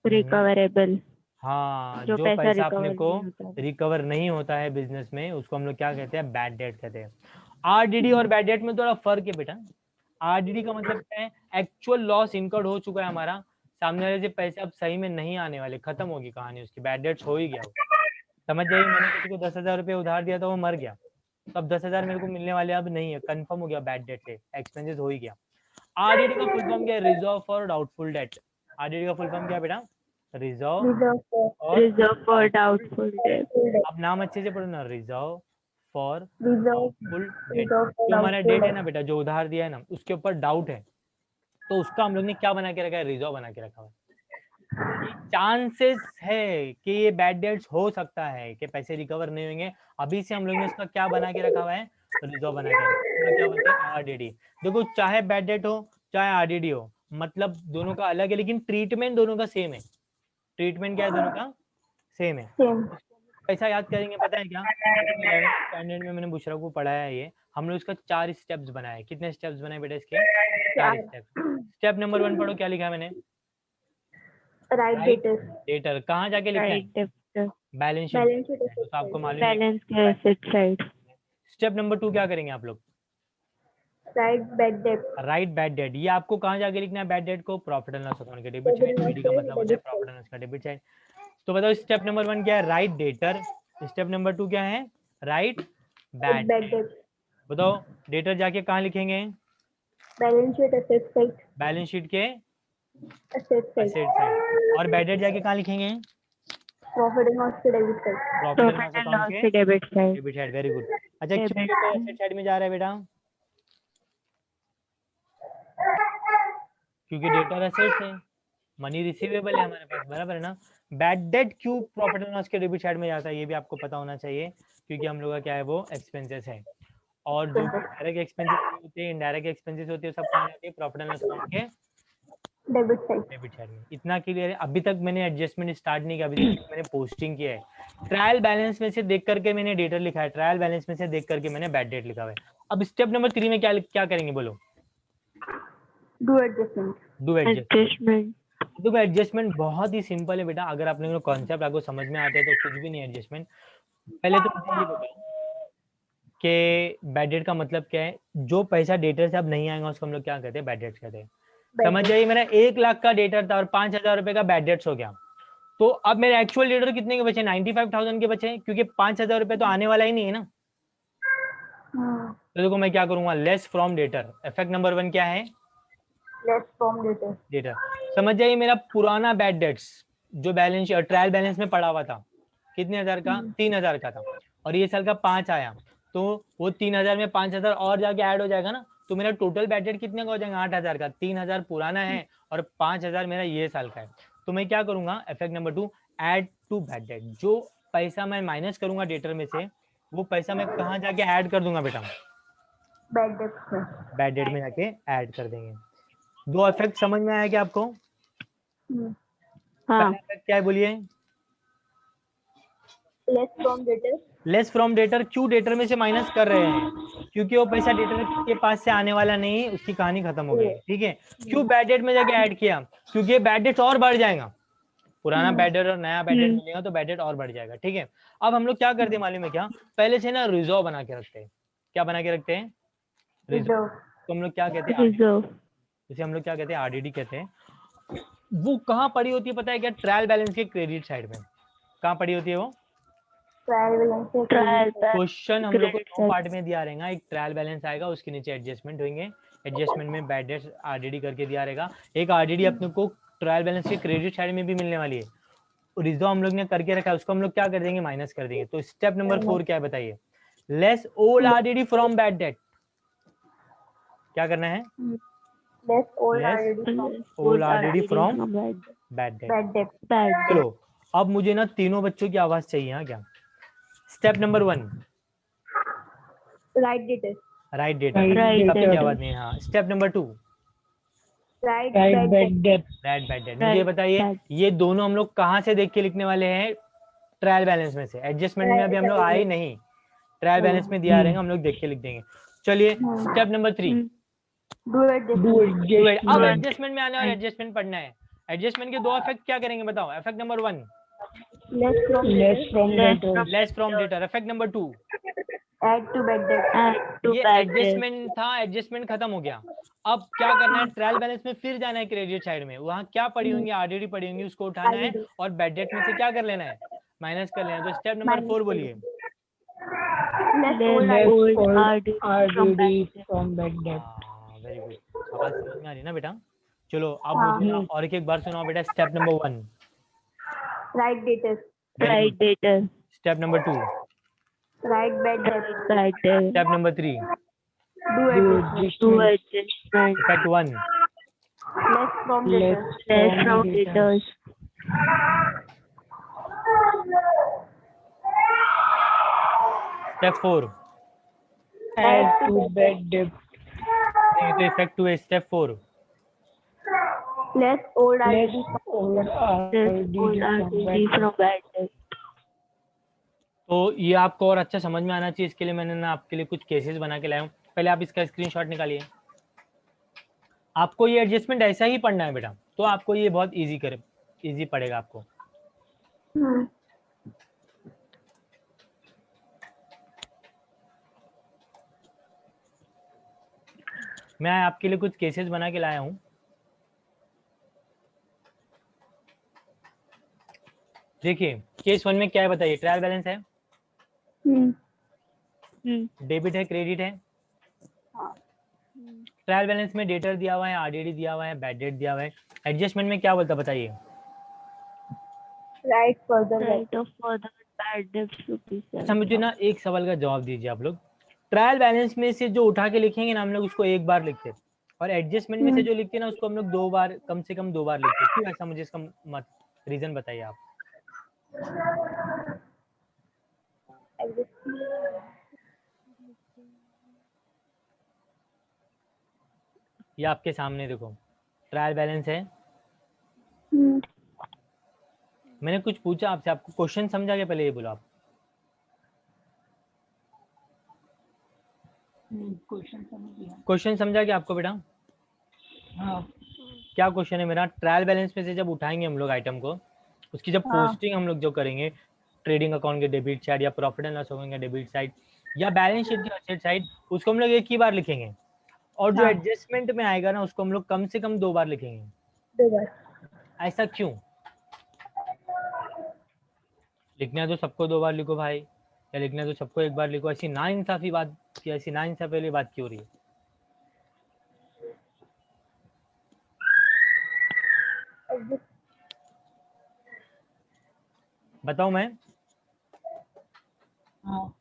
रिकवरेबल, हाँ जो जो पैसा पैसा अपने रिकवर को नहीं होता। रिकवर नहीं होता है बिजनेस में, उसको हम लोग क्या कहते हैं, बैड डेट कहते हैं। आरडीडी और बैड डेट में थोड़ा फर्क है बेटा। आरडीडी का मतलब क्या है, एक्चुअल लॉस इनकर्ड हो चुका है हमारा, सामने वाले से पैसे अब सही में नहीं आने वाले, खत्म होगी कहानी उसकी, बैड डेट्स हो ही गया वो। समझ जाइए, मैंने किसी को 10,000 रुपये उधार दिया था, वो मर गया, तो अब 10,000 मेरे को मिलने वाले अब नहीं है, कंफर्म हो गया बैड डेट से, एक्सपेंसेस हो ही गया। आरडीडी का फुल फॉर्म क्या है, reserve for doubtful debt. RDD का फुल फॉर्म क्या है बेटा, रिजर्व और रिजर्व फॉर डाउटफुल डेट। आप नाम अच्छे से पढ़ो ना, reserve for reserve doubtful debt. जो हमारा डेट है ना बेटा, जो उधार दिया है ना, उसके ऊपर डाउट है, तो उसका हम लोग ने क्या बना के रखा है, रिजर्व बना के रखा है। चांसेस है कि ये बैड डेट्स हो सकता है कि पैसे रिकवर नहीं होंगे, अभी से हम लोग ने इसका क्या बना के रखा हुआ है, रिजर्व बना के रखा है। क्या बोलते हैं, आरडीडी। देखो चाहे बैड डेट हो चाहे आरडीडी हो, मतलब दोनों का अलग है, लेकिन ट्रीटमेंट दोनों का सेम है। ट्रीटमेंट क्या है, दोनों का सेम है। सेम। कैसा याद करेंगे पता है क्या, 11th स्टैंडर्ड में मैंने बुशरा को पढ़ाया है ये, हम लोग इसका 4 स्टेप्स बनाए। कितने स्टेप्स बनाए बेटा इसके, 4 स्टेप्स। स्टेप नंबर 1 पढ़ो, क्या लिखा है मैंने, राइट डेटर। डेटर कहाँ जाके लिखना है, right, balance sheet. Balance sheet तो आपको मालूम है। बैलेंस के एसेट साइड। स्टेप नंबर 2 क्या करेंगे आप लोग, right bad date. Right bad date. ये आपको कहाँ जाके लिखना है, बैड डेट को प्रॉफिट एंड लॉस अकाउंट के डेबिट साइड। बीडी का मतलब होता है प्रॉफिट एंड लॉस का डेबिट साइड। तो बताओ स्टेप नंबर 1 क्या है, राइट डेटर। स्टेप नंबर 2 क्या है, राइट बैड डेट। बताओ डेटर जाके कहाँ लिखेंगे, balance sheet asset side. Balance sheet के एसेट एसेट साइड। साइड। और बैड डेट जाके कहाँ लिखेंगे, प्रॉफिट एंड लॉस के debit side. Profit and loss profit and account loss के के debit side. Debit side. Very good. अच्छा क्यों डेबिट एसेट साइड में जा रहा है बेटा, क्योंकि डेटर एसेट्स है, मनी रिसीवेबल है हमारे पास, बराबर है ना। बैड डेट क्यों प्रॉफिट एंड लॉस के डेबिट साइड में जाता है, ये भी आपको पता होना चाहिए, क्योंकि हम लोग का क्या है, वो एक्सपेंसेस है। और जो भी डायरेक्ट एक्सपेंसेस होते हैं, इनडायरेक्ट एक्सपेंसेस होते हैं, सब कहाँ जाते हैं, प्रॉफिट एंड लॉस अकाउंट के डेबिट साइड। डेबिट साइड में। इतना क्लियर है। अभी तक मैंने एडजस्टमेंट स्टार्ट नहीं किया, अभी तक मैंने पोस्टिंग किया है। ट्रायल बैलेंस में से देख करके मैंने डेटर लिखा है, ट्रायल बैलेंस में से देख करके मैंने बैड डेट लिखा हुआ है। अब स्टेप नंबर 3 में क्या क्या करेंगे बोलो, डू एडजस्टमेंट। Do adjustment. देखो एडजस्टमेंट बहुत ही सिंपल है बेटा, अगर आप लोगों को कॉन्सेप्ट आपको समझ में आते हैं तो कुछ भी नहीं एडजस्टमेंट। पहले तो मुझे ये बताओ कि बैड डेट का मतलब क्या है, जो पैसा डेटर से अब नहीं आएगा उसको हम लोग क्या कहते हैं, बैड डेट्स कहते हैं। समझ जाइए, मेरा 1 लाख का डेटर था और 5,000 रुपए का बैड डेट्स हो गया, तो अब मेरे एक्चुअल डेटर कितने के बचे, 95,000 के बचे, क्योंकि 5,000 रुपए तो आने वाला ही नहीं है ना। तो देखो मैं क्या करूंगा, less from debtor. Effect number 1 क्या है, लेस फ्रॉम डेटर। डेटर। समझ जाइए, मेरा पुराना बैड डेट्स जो बैलेंस ट्रायल बैलेंस में पड़ा हुआ था, कितने हजार का, 3,000 का था, और ये साल का 5 आया, तो वो 3,000 में 5,000 और जाके ऐड हो जाएगा ना, तो मेरा टोटल बैड डेट कितने का हो जाएगा, 8,000 का। 3,000 पुराना है और 5,000 मेरा ये साल का है। तो मैं क्या करूंगा, effect number 2, add to bad debt. जो पैसा मैं माइनस करूंगा डेटर में से, वो पैसा मैं कहाँ जाके ऐड कर दूंगा बेटा? Bad debts में. बैड डेट में जाके ऐड कर देंगे। दो इफेक्ट समझ में आया क्या आपको? Hmm. हाँ पहला इफेक्ट क्या है बोलिए? Less from debtors. Less from debtor. क्यों डेटर में से माइनस कर रहे हैं? क्योंकि वो पैसा डेटर के पास से आने वाला नहीं, उसकी कहानी खत्म हो गई, ठीक है। क्यों बैड डेट में जाके ऐड किया? क्योंकि बैड डेट और बढ़ जाएगा, पुराना बैड डेट और नया बैड डेट मिलेगा तो बैड डेट और बढ़ जाएगा, ठीक है। अब हम लोग क्या करते हैं मालूम है क्या? पहले से ना रिजर्व बना के रखते हैं। क्या बना के रखते हैं? रिजर्व। Reserve. तो हम लोग क्या कहते हैं? रिजर्व जिसे हम लोग क्या कहते हैं? आरडीडी कहते हैं। वो कहाँ पड़ी होती है पता है क्या? ट्रायल बैलेंस के क्रेडिट साइड में। कहाँ पड़ी होती है वो? Trial balance से ट्रायल क्वेश्चन हम लोग को Credit दो side. पार्ट में दिया रहेगा। एक ट्रायल बैलेंस आएगा, उसके नीचे एडजस्टमेंट होंगे, एडजस्टमेंट में बैड डेट्स आरडीडी करके दिया रहेगा। एक आरडीडी अपने को ट्रायल बैलेंस के क्रेडिट साइड में भी मिलने वाली है। रिजर्व हम लोग ने करके रखा है, उसको हम लोग क्या कर देंगे? माइनस कर देंगे। तो स्टेप नंबर 4 क्या है बताइए? Less old RDD from bad debt. क्या करना है? less old Less already from old RDD from bad bad debt. bad debt. debt. चलो अब मुझे ना तीनों बच्चों की आवाज चाहिए। हाँ क्या? Step number 1 Right debtors. Right debt. Right सबकी debtors. आवाज नहीं। हाँ step number 2 Right bad debt. Right bad debt. मुझे Right बताइए bad. ये दोनों हम लोग कहाँ से देख के लिखने वाले हैं? ट्रायल बैलेंस में से। एडजस्टमेंट में अभी हम लोग आए नहीं, ट्रायल बैलेंस में दिया रहेगा, हम लोग देख के लिख देंगे। चलिए स्टेप नंबर 3 Do adjustment. अब एडजस्टमेंट में आना है और एडजस्टमेंट पढ़ना है। एडजस्टमेंट के दो इफेक्ट क्या करेंगे बताओ? Effect number 1 Less from debtors. Less from debtor. Effect number 2 Add to bad debt. Add to ये bad debt. एडजस्टमेंट था, एडजस्टमेंट खत्म हो गया। अब क्या करना है? ट्रायल बैलेंस में फिर जाना है क्रेडिट साइड में। वहां क्या पड़ी होंगी? आरडीडी पड़ी होंगी, उसको उठाना है और बैड डेट में से क्या कर लेना है? माइनस कर लेना है। तो स्टेप नंबर 4 बोलिए। Less Less old old RD from bad RDD debt. from bad debt. Very good. आवाज समझ में आ रही ना बेटा? चलो अब हाँ। मुझे ना और एक बार सुनाओ बेटा। Step number 1 right debtors. Right debtors. Step number 2 Right bad debt. Bad debt. Step number 3 Do adjustment. Do adjustment. Effect 1 Less from debtors. Less from debtors. Step 4 Add to bad debt. नहीं तो effect 2 है। Step 4 Less old Less already. old Less old RDD from RD bad from bad debt. तो ये आपको और अच्छा समझ में आना चाहिए, इसके लिए मैंने ना आपके लिए कुछ केसेस बना के लाया हूँ। पहले आप इसका स्क्रीनशॉट निकालिए। आपको ये एडजस्टमेंट ऐसा ही पढ़ना है बेटा, तो आपको ये बहुत इजी पड़ेगा आपको। मैं आपके लिए कुछ केसेस बना के लाया हूँ। देखिए केस 1 में क्या है बताइए? ट्रायल बैलेंस है, डेबिट है, क्रेडिट है। ट्रायल बैलेंस में डेटर दिया हुआ है, आरडीडी दिया हुआ है, बैड डेट दिया हुआ है। एडजस्टमेंट में क्या बोलता बताइए? Right further. Right of further bad debts to be अच्छा मुझे ना एक सवाल का जवाब दीजिए आप लोग। ट्रायल बैलेंस में से जो उठा के लिखेंगे ना हम लोग उसको एक बार लिखते हैं, और एडजस्टमेंट में से जो लिखते हैं ना उसको हम लोग 2 बार, कम से कम 2 बार लिखते हैं। क्यों ऐसा? मुझे इसका मत रीजन बताइए आप। ये आपके सामने देखो, ट्रायल बैलेंस है। मैंने कुछ पूछा आपसे, आपको क्वेश्चन समझा के पहले ये बोलो आप। क्वेश्चन समझा क्या आपको बेटा? हाँ क्या क्वेश्चन है मेरा? ट्रायल बैलेंस में से जब उठाएंगे हम लोग आइटम को, उसकी जब पोस्टिंग हम लोग जो करेंगे ट्रेडिंग अकाउंट के डेबिट साइड या प्रॉफिट एंड लॉस अकाउंट के डेबिट साइड या बैलेंस शीट के एसेट साइड, उसको हम लोग एक ही बार लिखेंगे, और जो एडजस्टमेंट में आएगा ना उसको हम लोग कम से कम 2 बार लिखेंगे। 2 बार। ऐसा क्यों? लिखना है तो सबको 2 बार लिखो भाई, या लिखना है तो सबको 1 बार लिखो। ऐसी नाइंसाफी बात की, ऐसी नाइंसाफी वाली बात क्यों हो रही है? बताओ मैं। हाँ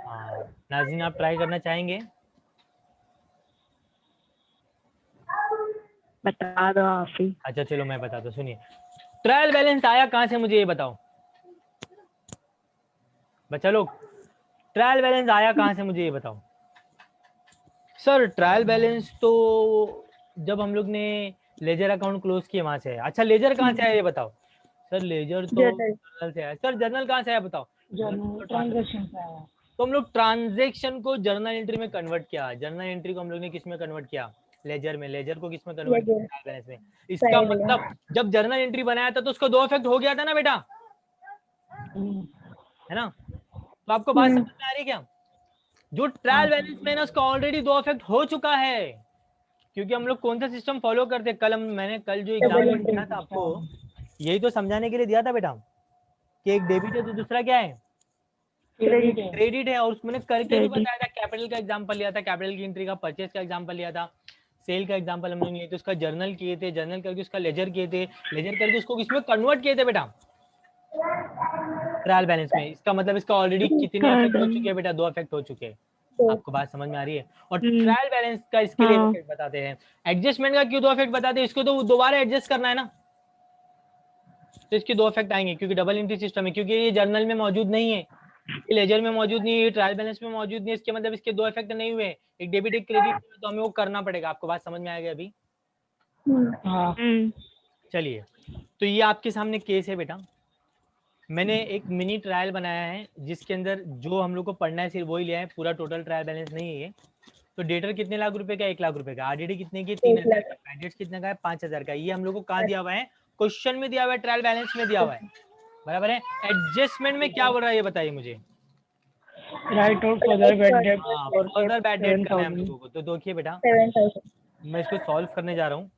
हाँ नाज़रीन आप ट्राई करना चाहेंगे? बता दो आप ही। अच्छा चलो मैं बताता हूँ, सुनिए। ट्रायल बैलेंस आया कहाँ से मुझे ये बताओ? बच्चा लोग ट्रायल बैलेंस आया कहाँ से, मुझे ये बताओ। सर ट्रायल बैलेंस तो जब हम लोग ने लेजर अकाउंट क्लोज किया वहां से आया। अच्छा लेजर कहाँ से आया ये बताओ। सर लेजर तो Journal. जर्नल से आया। सर जर्नल कहाँ से आया बताओ। जर्नल ट्रांजैक्शन से आया। तो हम लोग ट्रांजेक्शन को जर्नल एंट्री में कन्वर्ट किया। जर्नल एंट्री को हम लोग ने किस में कन्वर्ट किया, लेजर में। लेजर को किस में कन्वर्ट किया, Ledger. ट्रायल बैलेंस में। इसका Trial मतलब जब जर्नल एंट्री बनाया था तो उसका दो इफेक्ट हो गया था ना बेटा, है ना। तो आपको बात समझ में आ रही है क्या। जो ट्रायल बैलेंस में ना उसका ऑलरेडी दो इफेक्ट हो चुका है, क्योंकि हम लोग कौन सा सिस्टम फॉलो करते हैं। मैंने कल जो एग्जाम्पल दिया था आपको, यही तो समझाने के लिए दिया था बेटा कि एक डेबिट है तो दूसरा क्या है, क्रेडिट है। और उसमें करके भी बताया था, कैपिटल का एग्जांपल लिया था, कैपिटल की एंट्री का, परचेज का एग्जांपल लिया था, सेल का एग्जांपल हम लोग लिए थे, उसका जर्नल किए थे, जर्नल करके उसका लेजर किए थे, लेजर करके उसको किसमें कन्वर्ट किए थे बेटा, ट्रायल बैलेंस में। इसका मतलब इसका ऑलरेडी कितने इफेक्ट हो चुके हैं बेटा, दो इफेक्ट हो चुके हैं। आपको बात समझ में आ रही है। और ट्रायल बैलेंस का इसके लिए इफेक्ट बताते हैं। एडजस्टमेंट का क्यों दो इफेक्ट बताते हैं, इसको तो दोबारा एडजस्ट करना है ना, तो इसके दो इफेक्ट आएंगे, क्योंकि डबल एंट्री सिस्टम है, क्योंकि ये जर्नल में मौजूद नहीं है, लेजर में मौजूद नहीं है, ट्रायल बैलेंस में मौजूद नहीं है। इसके मतलब इसके दो इफेक्ट नहीं हुए, एक डेबिट एक क्रेडिट, तो हमें वो करना पड़ेगा। आपको बात समझ में आएगा अभी। हाँ। चलिए, तो ये आपके सामने केस है बेटा। मैंने एक मिनी ट्रायल बनाया है जिसके अंदर जो हम लोग को पढ़ना है सिर्फ वही लिया है, पूरा टोटल ट्रायल बैलेंस नहीं है ये। तो डेटर कितने लाख रुपए का, 1 लाख रुपए का। आरडीडी कितने की, 3,000 का। बैडेट्स कितने का है, 5,000 का। ये हम लोग को कहाँ दिया हुआ है, क्वेश्चन में दिया हुआ है, ट्रायल बैलेंस में दिया हुआ है, बराबर है। एडजस्टमेंट में क्या बोल रहा है ये बताइए मुझे। राइट और further bad debt further bad debt करना है हम लोगों को। तो देखिए बेटा, 7,000. मैं इसको सॉल्व करने जा रहा हूँ,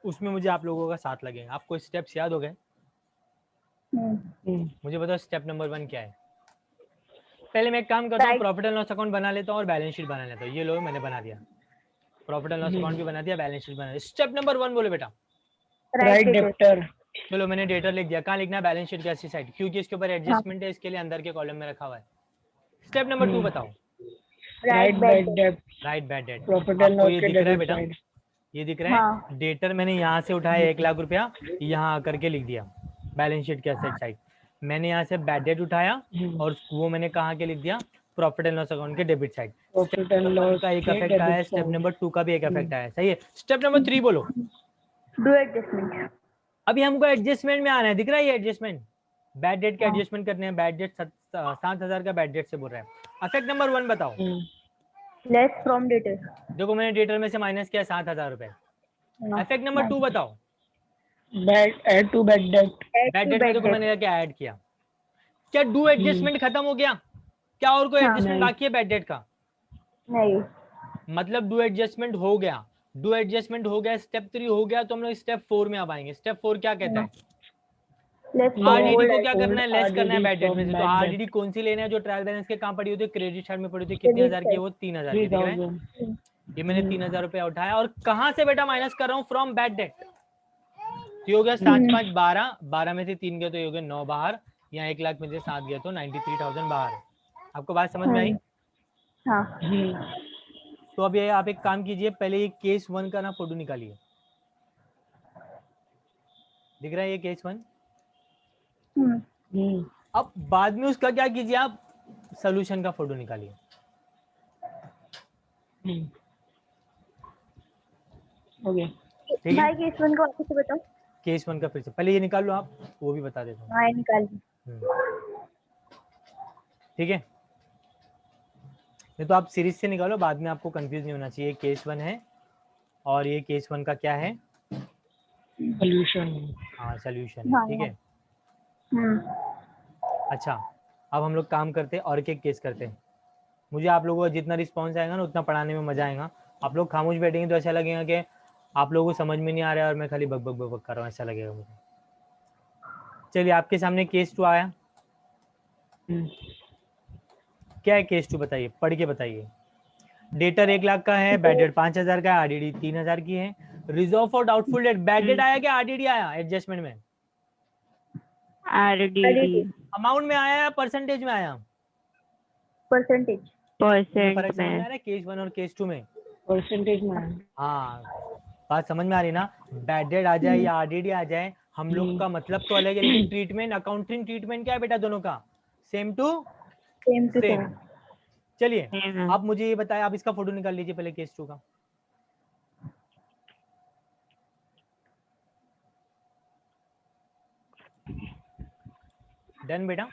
उसमें मुझे आप लोगों का साथ लगेगा। आपको स्टेप्स याद हो गए, मुझे बताओ स्टेप नंबर 1 क्या है। पहले मैं एक काम करता हूँ, प्रॉफिट एंड लॉस अकाउंट बना लेता हूँ और बैलेंस शीट बना लेता हूँ। ये लो मैंने बना दिया, प्रॉफिट एंड लॉस अकाउंट भी बना दिया, बैलेंस शीट बना दिया। स्टेप नंबर 1 बोलो बेटा। Right debtor. चलो मैंने डेटर लिख दिया। कहाँ लिखना है, बैलेंस शीट के ऐसी साइड, क्योंकि इसके ऊपर एडजस्टमेंट है, इसके लिए अंदर के कॉलम में रखा हुआ है। स्टेप नंबर 2 बताओ। Right bad date. Right bad date. Profit and loss ये के दिख रहा है डेबिट बेटा, साइड। ये दिख रहा है। डेटर मैंने यहाँ से उठाया 1 लाख रुपया, यहाँ आकर के लिख दिया बैलेंस शीट के एसेट साइड। मैंने यहाँ से बैड डेट उठाया और वो मैंने कहाँ के लिख दिया, प्रॉफिट एंड लॉस अकाउंट के debit side. Profit and loss का एक इफेक्ट आया, स्टेप नंबर 2 का भी एक इफेक्ट आया, सही है। स्टेप नंबर 3 बोलो। Do adjustment. अभी हमको एडजस्टमेंट में आना है, दिख रहा है ये एडजस्टमेंट, बैड डेट का एडजस्टमेंट करने हैं। बैड डेट 7,000 का बैड डेट से बोल रहा है। इफेक्ट नंबर 1 बताओ। Less from debtor. देखो मैंने डेटर में से माइनस किया 7,000 रुपए। इफेक्ट नंबर 2 बताओ। Bad add to bad debt. Bad debt में देखो मैंने क्या ऐड किया, क्या डू एडजस्टमेंट खत्म हो गया, क्या और कोई एडजस्टमेंट बाकी है बैड डेट का, नहीं, मतलब डू एडजस्टमेंट हो गया। डू एडजस्टमेंट हो गया, स्टेप 3 हो गया, तो हम लोग स्टेप 4 में अब आएंगे। स्टेप 4 क्या कहता है, आरडीडी को क्या करना है, लेस करना है बैड डेट में से। तो आरडीडी कौन सी लेना है, जो ट्रायल बैलेंस के काम पड़ी होती है, क्रेडिट साइड में पड़ी होती है। कितने हजार की है वो, 3,000 की, दिख रहा है। ये मैंने 3,000 रुपया उठाया और कहाँ से बेटा माइनस कर रहा हूँ, फ्रॉम बैड डेट। तो हो गया 7 5 12, 12 में से 3 गए तो ये हो गया 9 बाहर, यहाँ 1 लाख में से 7 गया तो 93,000 बाहर। आपको बात समझ में आई। हाँ। तो अब ये आप एक काम कीजिए, पहले ये केस 1 का ना फोटो निकालिए, दिख रहा है ये केस 1। अब बाद में उसका क्या कीजिए, आप सोल्यूशन का फोटो निकालिए। ओके ठीक है, भाई केस 1 का वापस से बताओ। केस 1 का फिर से पहले ये निकाल लो, आप वो भी बता देता हूँ। हाँ निकाल दी। ठीक है, नहीं तो आप सीरीज से निकालो, बाद में आपको कंफ्यूज नहीं होना चाहिए। केस 1 है और ये केस 1 का क्या है, सॉल्यूशन। हाँ सॉल्यूशन है, ठीक है। अच्छा, अब हम लोग काम करते हैं और एक केस करते हैं। मुझे आप लोगों का जितना रिस्पॉन्स आएगा ना उतना पढ़ाने में मजा आएगा। आप लोग खामोश बैठेंगे तो ऐसा लगेगा कि आप लोगों को समझ में नहीं आ रहा है और मैं खाली बक बक बक बक कर रहा हूँ, ऐसा लगेगा मुझे। चलिए, आपके सामने केस 2 आया। क्या है केस 2 बताइए, पढ़ के बताइए। डेटर 1 लाख का है, बैड डेट 5,000 का है, आरडीडी 3,000 की है। Reserve for doubtful debt, bad date आया क्या आरडीडी आया एडजस्टमेंट में? आरडीडी अमाउंट में आया या परसेंटेज में आया? परसेंटेज। परसेंट फर्क समझ में आ में रहा है केस 1 और केस 2 में? परसेंटेज में। हाँ, बात समझ में आ रही ना। बैड डेट आ जाए या आरडीडी आ जाए, हम लोग का मतलब तो अलग है, लेकिन ट्रीटमेंट, अकाउंटिंग ट्रीटमेंट क्या है बेटा दोनों का, same to same to same. Same. चलिए Same. आप मुझे ये बताएं, आप इसका फोटो निकाल लीजिए पहले केस 2 का। डन बेटा?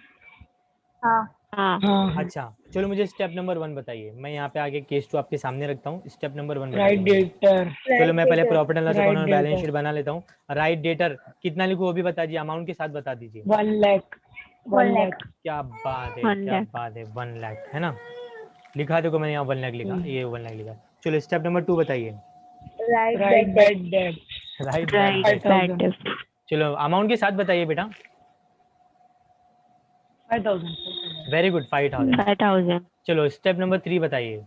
हाँ हाँ. हाँ अच्छा चलो मुझे स्टेप नंबर 1 बताइए। मैं यहाँ पे आगे केस 2 आपके सामने रखता हूँ। स्टेप नंबर 1 राइट बताइए। डेटर। चलो मैं पहले Right profit and loss Right account और बैलेंस debtor. शीट बना लेता हूँ। राइट डेटर कितना लिखूं वो भी बता दीजिए, अमाउंट के साथ बता दीजिए। 1 lakh. 1 lakh. क्या बात है, 1 क्या lakh. बात है, 1 लाख है ना। लिखा देखो मैंने यहाँ 1 लाख लिखा, ये 1 लाख लिखा। चलो स्टेप नंबर 2 बताइए। right Right bad bad debt. Right Right. Bad 5,000. Bad debt. चलो अमाउंट के साथ बताइए बेटा। 5,000. Very good, 5,000। 5,000. चलो स्टेप नंबर 3 बताइए।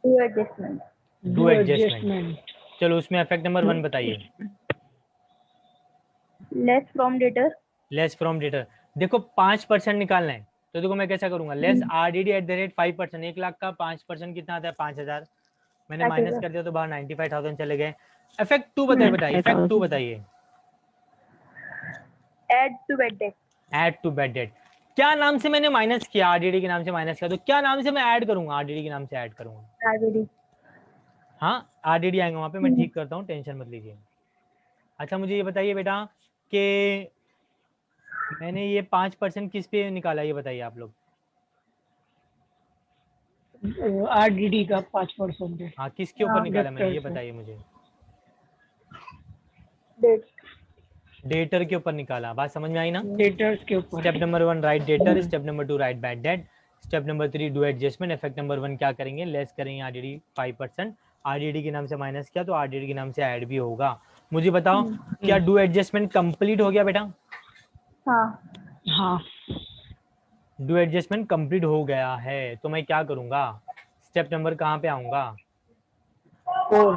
do adjustment do adjustment. चलो उसमें इफेक्ट नंबर 1 बताइए। less from debtor less from debtor. देखो 5% निकालना है तो देखो मैं कैसा करूंगा, less RDD at the rate 5%। 1 lakh का 5% कितना आता है, 5,000। मैंने माइनस कर दिया तो बाहर 95,000 चले गए। इफेक्ट 2 बताइए बेटा, इफेक्ट 2 बताइए। add to bad debt add to bad debt. क्या नाम से मैंने माइनस किया, RDD के नाम से माइनस किया, तो क्या नाम से मैं ऐड करूंगा, RDD के नाम से ऐड करूंगा। RBD हाँ RDD आएंगे वहां पे, मैं ठीक करता हूँ, टेंशन मत लीजिए। अच्छा मुझे ये बताइए बेटा कि मैंने ये 5% किस पे निकाला, ये बताइए आप लोग। RDD का 5% है। हाँ किसके ऊपर निकाला मैंने, ये debtors पे। बताइए मुझे। debt डेटर के ऊपर निकाला, बात समझ में आई ना। Debtors के ऊपर। Step number 1 right debtor, step number 2 right bad debt, step number 3 do adjustment. Effect number 1 क्या करेंगे, लेस करेंगे RDD 5%। RDD के नाम से माइनस किया तो RDD के नाम से ऐड भी होगा। मुझे बताओ क्या डू एडजस्टमेंट कंप्लीट हो गया बेटा। हाँ हाँ डू एडजस्टमेंट कंप्लीट हो गया है तो मैं क्या करूंगा, स्टेप नंबर कहाँ पे आऊंगा, 4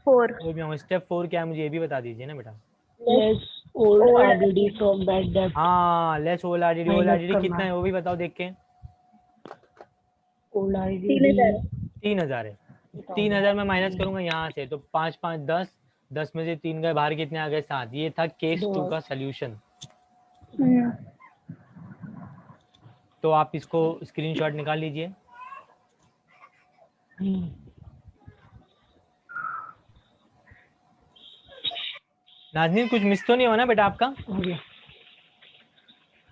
4 वो भी आऊंगा। स्टेप 4 क्या है मुझे ये भी बता दीजिए ना बेटा। less old RDD from bad debt. हाँ less old RDD। Old minus RDD करना कितना है है। वो भी बताओ देख के। old 3,000 RDD 3,000 है। 3,000 में माइनस करूंगा यहाँ से तो 5 5 10, 10 में से 3 गए बाहर, कितने आ गए 7। ये था केस 2 का सोल्यूशन। तो आप इसको स्क्रीनशॉट निकाल लीजिए। नाज़नीन कुछ मिस तो नहीं हुआ ना बेटा आपका। हो गया।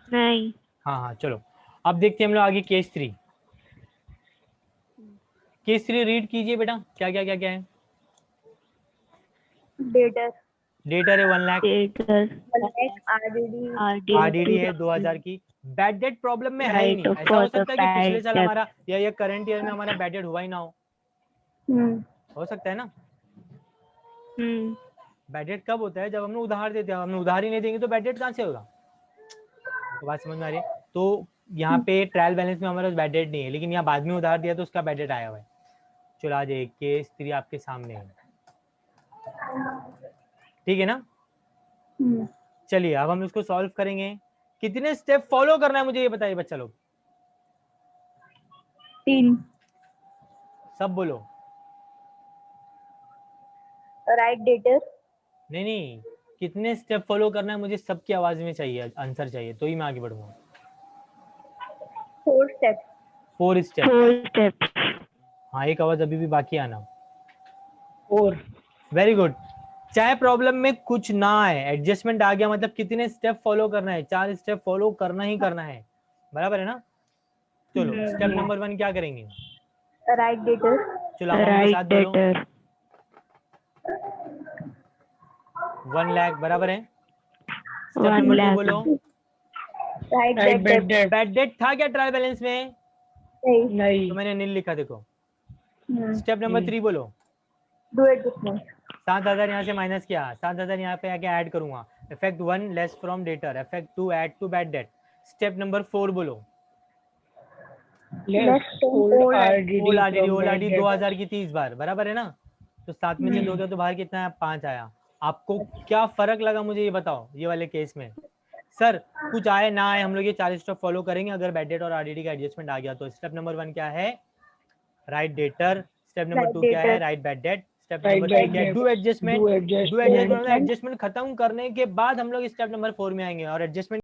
नहीं. हाँ हाँ चलो अब देखते हैं हम लोग आगे केस 3। केस 3 रीड कीजिए बेटा, क्या क्या क्या क्या है। debtor डेटर है 1 lakh, Debtors. 1 lakh RDD RDD है 2,000 की। बैड डेट प्रॉब्लम में है ही Right नहीं। ऐसा for हो the सकता है कि पिछले bad साल debt. हमारा या ये करंट ईयर में हमारा बैड डेट हुआ ही ना हो। हो सकता है ना। बैड डेट कब होता है, जब हमने उधार देते हैं। हमने उधार ही नहीं देंगे तो बैड डेट कहाँ से होगा। तो बात समझ में आ रही है। तो यहाँ पे ट्रायल बैलेंस में हमारा बैड डेट नहीं है, लेकिन यहाँ बाद में उधार दिया तो उसका बैड डेट आया हुआ है। चलो आज एक केस 3 आपके सामने है, ठीक है ना। चलिए अब हम इसको सॉल्व करेंगे। कितने स्टेप फॉलो करना है मुझे ये बताइए बच्चा लोग, 3 सब बोलो। right debtor नहीं नहीं, कितने स्टेप फॉलो करना है मुझे सबकी आवाज में चाहिए, आंसर चाहिए तो ही मैं आगे बढ़ूंगा। 4 steps 4 स्टेप। 4 steps. हाँ एक आवाज अभी भी बाकी आना। 4 वेरी गुड। चाहे प्रॉब्लम में कुछ ना आए, एडजस्टमेंट आ गया मतलब कितने स्टेप फॉलो करना है, 4 स्टेप फॉलो करना ही करना है, बराबर है ना। चलो स्टेप नंबर 1 क्या करेंगे। right debtor चलो अमाउंट के Right साथ बोलो। debtor. 1 लाख बराबर है। Step 1 number 2 lakh. बोलो। right right bad bad debt debt. Bad debt था क्या ट्रायल बैलेंस में, नहीं नहीं तो मैंने नील लिखा देखो। स्टेप नंबर 3 बोलो। do adjustment 7,000 यहाँ से माइनस किया, 7,000 यहाँ पे आके ऐड करूंगा। Effect 1 less from debtor, effect 2 add to bad debt. Step number 4 बोलो। less old RDD old RDD, from old bad RDD debt. 2,000 की 30 बार, बराबर है ना। तो 7 में से 2 गया तो बाहर कितना है, 5 आया। आपको क्या फर्क लगा मुझे ये बताओ ये वाले केस में। सर कुछ आए ना आए हम लोग ये 4 स्टेप फॉलो करेंगे, अगर बैड डेट और RDD का एडजस्टमेंट आ गया तो। स्टेप नंबर 1 क्या है, राइट डेटर। स्टेप नंबर 2 क्या है, right bad debt. Step Right number 3 bad क्या है, debt. Do adjustment. Do do adjustment. Adjustment adjustment खत्म करने के बाद हम लोग स्टेप नंबर 4 में आएंगे और एडजस्टमेंट